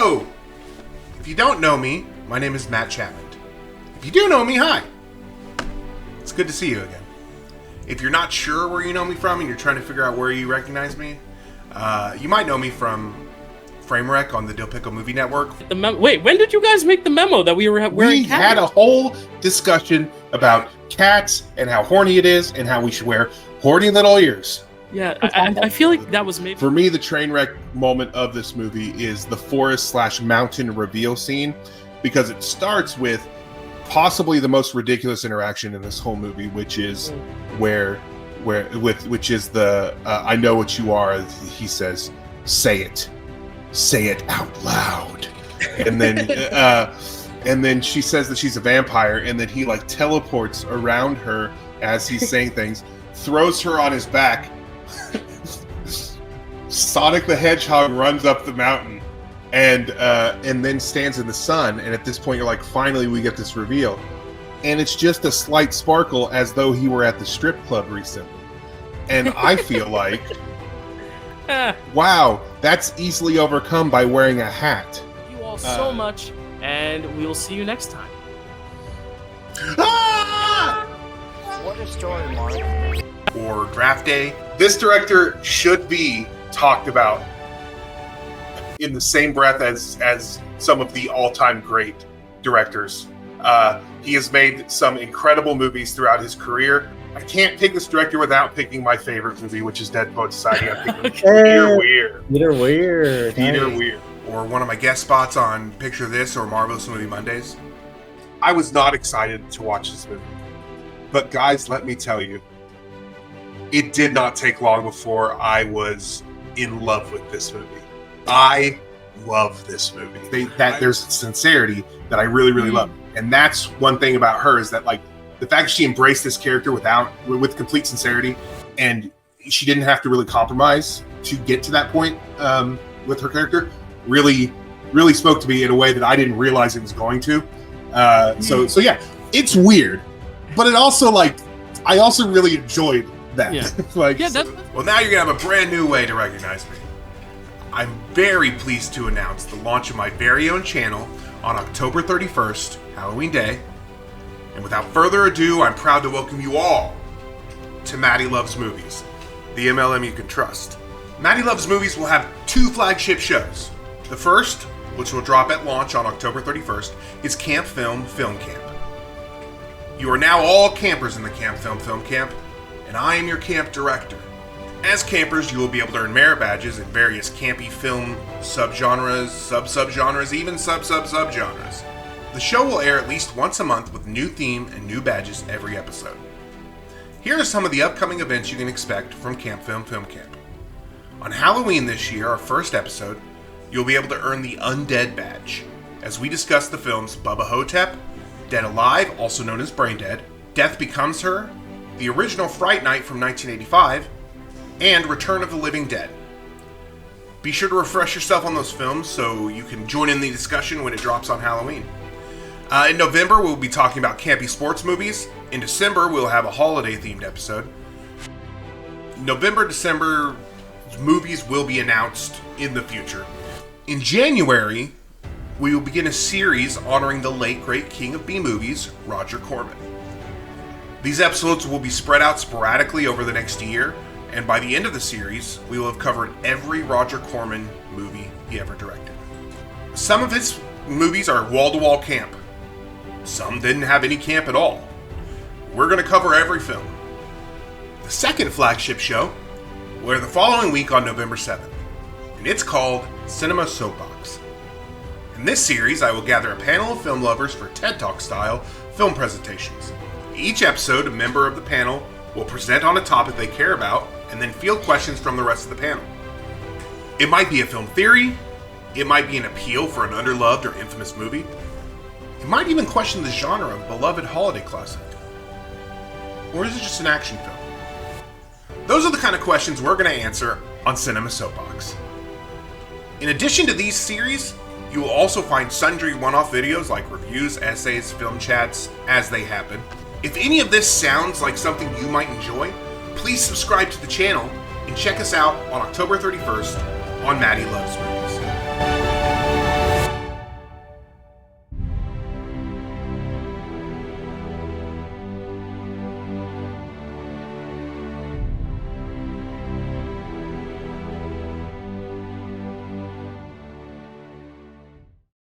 Hello! If you don't know me, my name is Matt Chapman. If you do know me, hi. It's good to see you again. If you're not sure where you know me from and you're trying to figure out where you recognize me, you might know me from Frame Wreck on the Dill Pickle Movie Network. Wait, when did you guys make the memo that we were wearing We had a whole discussion about cats and how horny it is and how we should wear horny little ears. Yeah, I feel like that was maybe... For me, the train wreck moment of this movie is the forest/mountain reveal scene, because it starts with possibly the most ridiculous interaction in this whole movie, which is which is the I know what you are. He says, say it out loud, and then she says that she's a vampire, and then he like teleports around her as he's saying things, throws her on his back. Sonic the Hedgehog runs up the mountain and then stands in the sun, and at this point you're like, finally we get this reveal, and it's just a slight sparkle as though he were at the strip club recently. And I feel like wow, that's easily overcome by wearing a hat. Thank you all so much, and we will see you next time. What a story, Mark. Or Draft Day. This director should be talked about in the same breath as some of the all-time great directors. He has made some incredible movies throughout his career. I can't pick this director without picking my favorite movie, which is Dead Poet Society. I'm picking Peter Weir. Peter Weir. Peter Weir. Or one of my guest spots on Picture This or Marvelous Movie Mondays. I was not excited to watch this movie. But guys, let me tell you, it did not take long before I was in love with this movie. I love this movie. There's sincerity that I really, really love. And that's one thing about her, is that like the fact that she embraced this character with complete sincerity, and she didn't have to really compromise to get to that point with her character, really, really spoke to me in a way that I didn't realize it was going to. So yeah, it's weird, but it also I also really enjoyed that. Yeah. Well, now you're gonna have a brand new way to recognize me. I'm very pleased to announce the launch of my very own channel on October 31st, Halloween Day. And without further ado, I'm proud to welcome you all to Matty Loves Movies, the MLM you can trust. Matty Loves Movies will have two flagship shows. The first, which will drop at launch on October 31st, is Camp Film Film Camp. You are now all campers in the Camp Film Film Camp, and I am your camp director. As campers, you will be able to earn merit badges in various campy film subgenres, sub-subgenres, even sub-sub-subgenres. The show will air at least once a month with a new theme and new badges every episode. Here are some of the upcoming events you can expect from Camp Film Film Camp. On Halloween this year, our first episode, you'll be able to earn the Undead Badge, as we discuss the films Bubba Hotep, Dead Alive, also known as Brain Dead, Death Becomes Her, the original Fright Night from 1985, and Return of the Living Dead. Be sure to refresh yourself on those films so you can join in the discussion when it drops on Halloween. In November, we'll be talking about campy sports movies. In December, we'll have a holiday-themed episode. November, December movies will be announced in the future. In January, we will begin a series honoring the late great king of B-movies, Roger Corman. These episodes will be spread out sporadically over the next year, and by the end of the series, we will have covered every Roger Corman movie he ever directed. Some of his movies are wall-to-wall camp. Some didn't have any camp at all. We're going to cover every film. The second flagship show will air the following week on November 7th, and it's called Cinema Soapbox. In this series, I will gather a panel of film lovers for TED Talk-style film presentations. Each episode, a member of the panel will present on a topic they care about, and then field questions from the rest of the panel. It might be a film theory, it might be an appeal for an underloved or infamous movie, it might even question the genre of a beloved holiday classic. Or is it just an action film? Those are the kind of questions we're going to answer on Cinema Soapbox. In addition to these series, you will also find sundry one-off videos like reviews, essays, film chats, as they happen. If any of this sounds like something you might enjoy, please subscribe to the channel and check us out on October 31st on Matty Loves Movies.